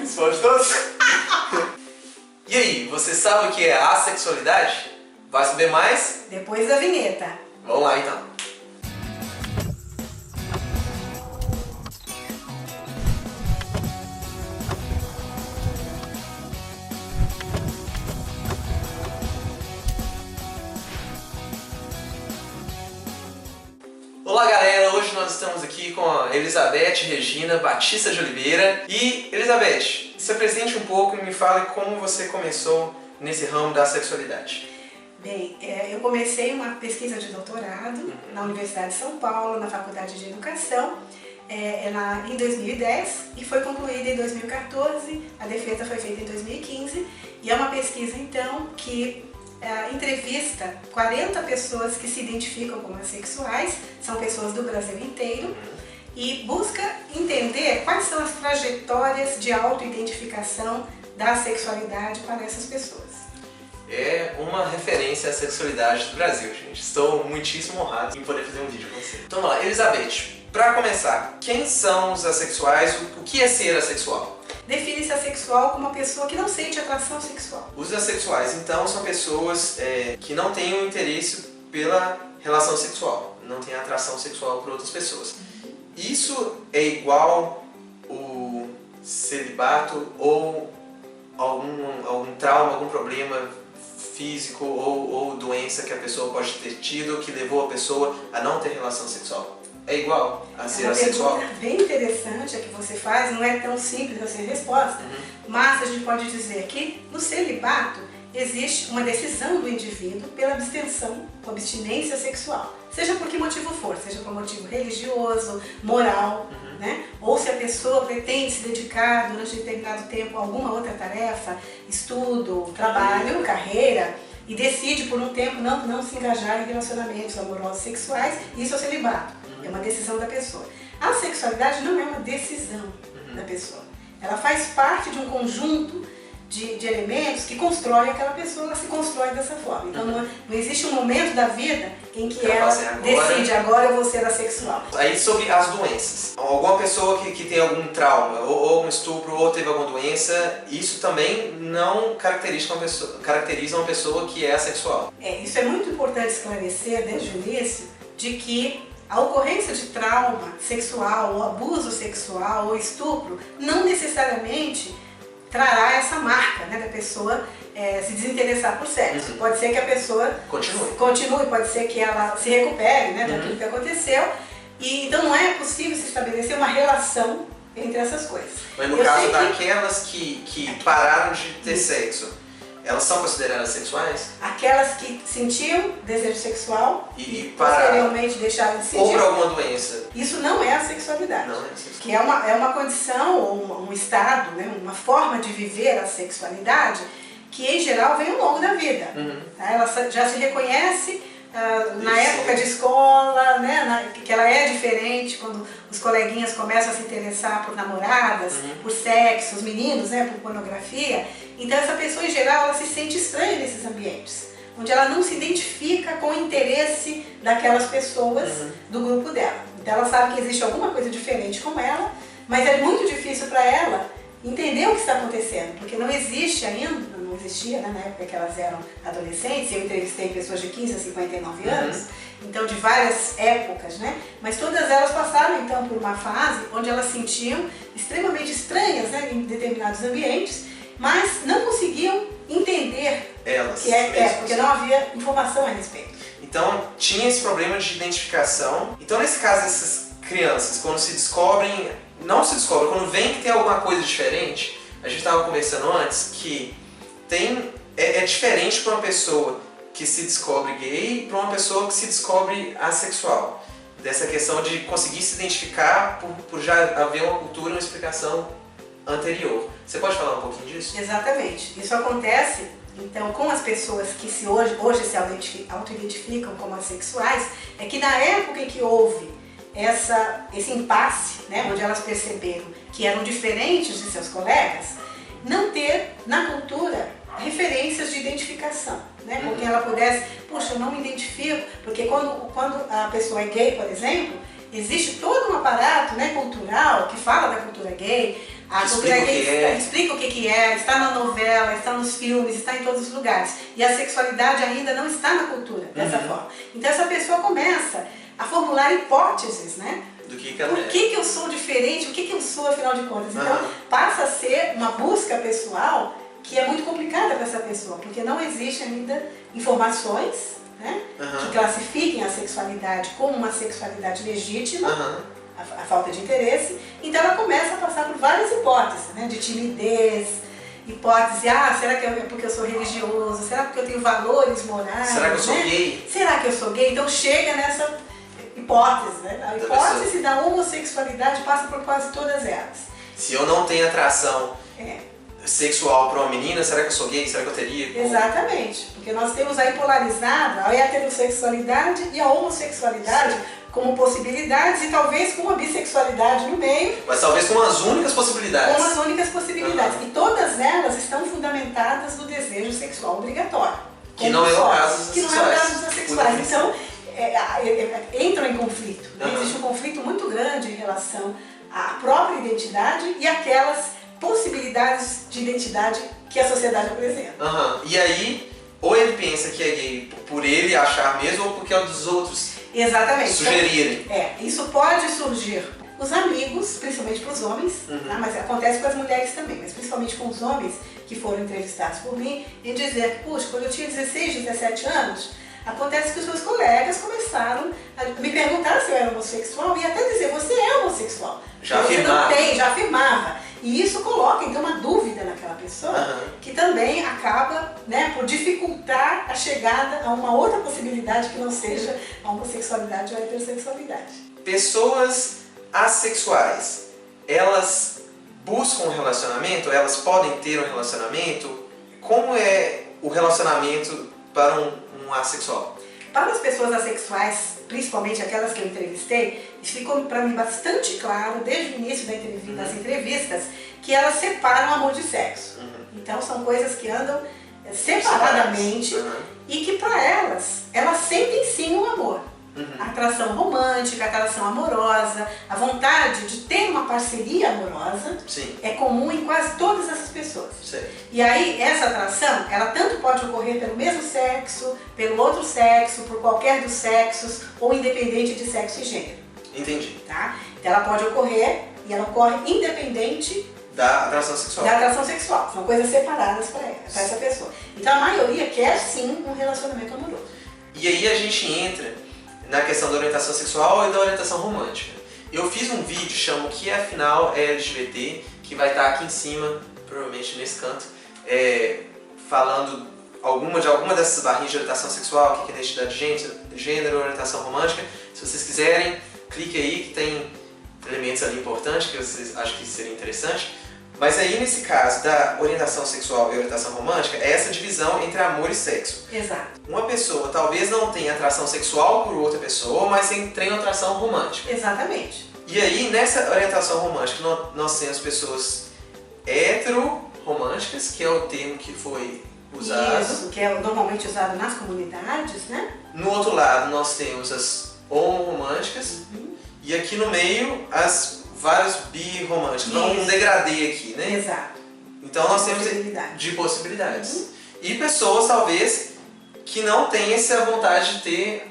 principal de todos. E aí, você sabe o que é assexualidade? Vai saber mais? Depois da vinheta. Vamos lá então. Olá galera, hoje nós estamos aqui com a Elizabeth Regina Batista de Oliveira. E Elizabeth, se apresente um pouco e me fale como você começou nesse ramo da sexualidade. Bem, eu comecei uma pesquisa de doutorado na Universidade de São Paulo, na Faculdade de Educação, em 2010 e foi concluída em 2014, a defesa foi feita em 2015 e é uma pesquisa então que entrevista 40 pessoas que se identificam como assexuais, são pessoas do Brasil inteiro, e busca entender quais são as trajetórias de autoidentificação da sexualidade para essas pessoas. É uma referência à sexualidade do Brasil, gente. Estou muitíssimo honrado em poder fazer um vídeo com você. Então vamos lá, Elizabeth, para começar, quem são os assexuais? O que é ser assexual? Define-se assexual como uma pessoa que não sente atração sexual. Os assexuais, então, são pessoas que não têm um interesse pela relação sexual, não têm atração sexual por outras pessoas. Isso é igual o celibato ou algum trauma, algum problema físico ou doença que a pessoa pode ter tido que levou a pessoa a não ter relação sexual? É igual a ser assexual? É uma pergunta bem interessante a que você faz, não é tão simples assim a resposta, mas a gente pode dizer que no celibato existe uma decisão do indivíduo pela abstenção, abstinência sexual, seja por que motivo for, seja por motivo religioso, moral, né? Ou se a pessoa pretende se dedicar durante determinado tempo a alguma outra tarefa, estudo, trabalho, carreira, e decide por um tempo não se engajar em relacionamentos amorosos sexuais, isso é o celibato. É uma decisão da pessoa. A sexualidade não é uma decisão da pessoa. Ela faz parte de um conjunto de elementos que constrói aquela pessoa, ela se constrói dessa forma. Então não existe um momento da vida em que ela decide, agora eu vou ser assexual. Aí sobre as doenças. Alguma pessoa que tem algum trauma, ou um estupro, ou teve alguma doença, isso também não caracteriza uma pessoa que é assexual. Isso é muito importante esclarecer desde o início, de que a ocorrência de trauma sexual, ou abuso sexual, ou estupro, não necessariamente trará essa marca, né, da pessoa se desinteressar por sexo. Pode ser que a pessoa continue, pode ser que ela se recupere, né, daquilo que aconteceu. E então não é possível se estabelecer uma relação entre essas coisas. Mas no caso daquelas que pararam de ter sexo, elas são consideradas sexuais? Aquelas que sentiam desejo sexual e posteriormente deixaram de sentir. Ou por alguma doença. Isso não é a sexualidade. Não é a sexualidade. Que é uma condição, ou um estado, né, uma forma de viver a sexualidade que em geral vem ao longo da vida. Ela já se reconhece na época de escola, né, que ela é diferente quando os coleguinhas começam a se interessar por namoradas, por sexo, os meninos, né, por pornografia. Então essa pessoa em geral ela se sente estranha nesses ambientes, onde ela não se identifica com o interesse daquelas pessoas do grupo dela. Então ela sabe que existe alguma coisa diferente com ela, mas é muito difícil para ela entender o que está acontecendo, porque não existe ainda, não existia, né, na época que elas eram adolescentes. Eu entrevistei pessoas de 15 a 59 anos, então de várias épocas, né, mas todas elas passaram então por uma fase onde elas se sentiam extremamente estranhas, né, em determinados ambientes, mas não conseguiam entender porque não havia informação a respeito. Então tinha esse problema de identificação. Então nesse caso essas crianças, quando se descobrem, quando vem que tem alguma coisa diferente, a gente estava conversando antes que é diferente para uma pessoa que se descobre gay e para uma pessoa que se descobre assexual. Dessa questão de conseguir se identificar por já haver uma cultura, uma explicação anterior. Você pode falar um pouquinho disso? Exatamente. Isso acontece então com as pessoas que hoje se auto-identificam como assexuais, é que na época em que houve esse impasse, né, onde elas perceberam que eram diferentes de seus colegas, não ter na cultura referências de identificação, né, com quem ela pudesse, puxa, eu não me identifico, porque quando a pessoa é gay, por exemplo, existe todo um aparato, né, cultural que fala da cultura gay, A cultura gay explica o que é, está na novela, está nos filmes, está em todos os lugares. E a sexualidade ainda não está na cultura dessa forma. Então essa pessoa começa a formular hipóteses, né? Do que ela Por que eu sou diferente? O que eu sou, afinal de contas? Então passa a ser uma busca pessoal que é muito complicada para essa pessoa, porque não existe ainda informações, né, que classifiquem a sexualidade como uma sexualidade legítima, a falta de interesse. Então ela começa a passar por várias hipóteses, né, de timidez, hipótese, será que é porque eu sou religioso? Será porque eu tenho valores morais? Será que eu sou gay? Será que eu sou gay? Então chega nessa hipótese, né? A hipótese da homossexualidade passa por quase todas elas. Se eu não tenho atração sexual para uma menina, será que eu sou gay? Será que eu teria? Exatamente, porque nós temos aí polarizado a heterossexualidade e a homossexualidade como possibilidades e talvez com uma bissexualidade no meio. Mas talvez com as únicas possibilidades. Com as únicas possibilidades. E todas elas estão fundamentadas no desejo sexual obrigatório. Que não é o caso dos assexuais. Que não é o caso dos assexuais. Então, entram em conflito. Existe um conflito muito grande em relação à própria identidade e aquelas possibilidades de identidade que a sociedade apresenta. E aí, ou ele pensa que é gay por ele achar mesmo, ou porque é dos outros sugerirem. Então, isso pode surgir os amigos, principalmente para os homens, tá? Mas acontece com as mulheres também, mas principalmente com os homens que foram entrevistados por mim, e dizer que, puxa, quando eu tinha 16, 17 anos, acontece que os meus colegas começaram a me perguntar se eu era homossexual e até dizer, você é homossexual. Já afirmava. Já afirmava. E isso coloca, então, uma dúvida naquela pessoa, que também acaba, né, por dificultar a chegada a uma outra possibilidade que não seja a homossexualidade ou a heterossexualidade. Pessoas assexuais, elas buscam um relacionamento? Elas podem ter um relacionamento? Como é o relacionamento para um assexual? Para as pessoas assexuais, principalmente aquelas que eu entrevistei, ficou para mim bastante claro, desde o início das entrevistas, que elas separam amor de sexo. Então são coisas que andam separadamente e que para elas sentem sim um amor. A atração romântica, a atração amorosa, a vontade de ter uma parceria amorosa é comum em quase todas essas pessoas. E aí essa atração, ela tanto pode ocorrer pelo mesmo sexo, pelo outro sexo, por qualquer dos sexos ou independente de sexo e gênero. Entendi. Tá? Então ela pode ocorrer e ela ocorre independente da atração sexual. Da atração sexual. São coisas separadas para essa pessoa. Então a maioria quer sim um relacionamento amoroso. E aí a gente entra na questão da orientação sexual e da orientação romântica. Eu fiz um vídeo, chamo Que Afinal é LGBT, que vai estar aqui em cima, provavelmente nesse canto, falando de alguma dessas barrinhas de orientação sexual, o que é identidade de gênero, orientação romântica. Se vocês quiserem, clique aí que tem elementos ali importantes que vocês acham que seria interessante. Mas aí, nesse caso da orientação sexual e orientação romântica, é essa divisão entre amor e sexo. Exato. Uma pessoa talvez não tenha atração sexual por outra pessoa, mas tem atração romântica. Exatamente. E aí, nessa orientação romântica, nós temos pessoas heteroromânticas, que é o termo que foi usado. Isso, que é normalmente usado nas comunidades, né? No outro lado, nós temos as homoromânticas. E aqui no meio, as várias birromânticas. Um degradê aqui, né? Exato. Então nós temos de possibilidades. E pessoas, talvez, que não têm essa vontade de ter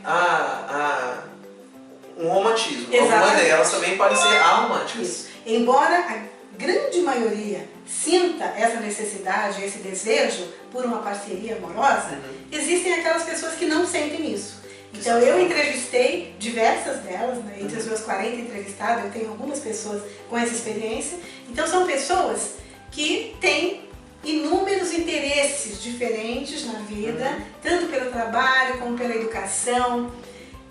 um romantismo. Exatamente. Algumas delas também podem ser aromânticas. Isso. Embora a grande maioria sinta essa necessidade, esse desejo por uma parceria amorosa, existem aquelas pessoas que não sentem isso. Então eu entrevistei diversas delas, né? Entre os meus 40 entrevistados, eu tenho algumas pessoas com essa experiência. Então são pessoas que têm inúmeros interesses diferentes na vida, tanto pelo trabalho como pela educação,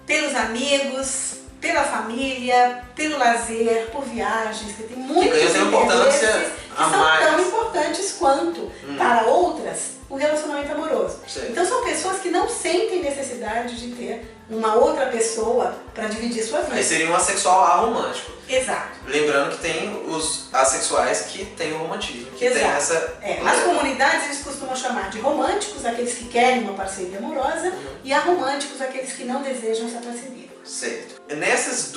pelos amigos, pela família, pelo lazer, por viagens, que tem muitos interesses que são tão importantes quanto para outras o relacionamento amoroso. Então são pessoas que não sentem necessidade de ter uma outra pessoa para dividir sua vida. Aí seria um assexual aromântico. Exato. Lembrando que tem os assexuais que têm o romantismo, que tem essa... Nas comunidades eles costumam chamar de românticos aqueles que querem uma parceria amorosa e aromânticos aqueles que não desejam essa parceria. Certo. Nesses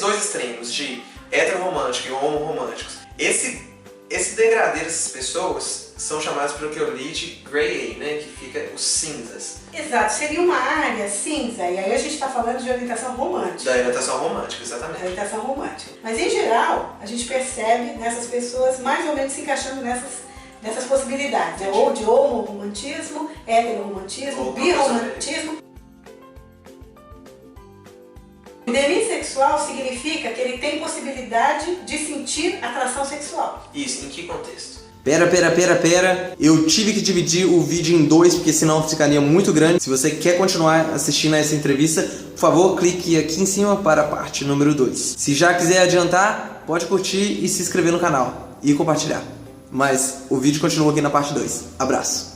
dois extremos de heteroromântico e homoromânticos, esse Esse degradê dessas pessoas são chamados pelo que eu li de Grey A, né? Que fica os cinzas. Exato, seria uma área cinza, e aí a gente está falando de orientação romântica. Da orientação romântica, exatamente. Da orientação romântica. Mas em geral, a gente percebe nessas pessoas mais ou menos se encaixando nessas possibilidades, né? Ou de homoromantismo, heteroromantismo, birromantismo. Demissexual significa que ele tem possibilidade de sentir atração sexual. Isso, em que contexto? Pera, eu tive que dividir o vídeo em dois, porque senão ficaria muito grande. Se você quer continuar assistindo a essa entrevista, por favor, clique aqui em cima para a parte número 2. Se já quiser adiantar, pode curtir e se inscrever no canal e compartilhar. Mas o vídeo continua aqui na parte 2. Abraço!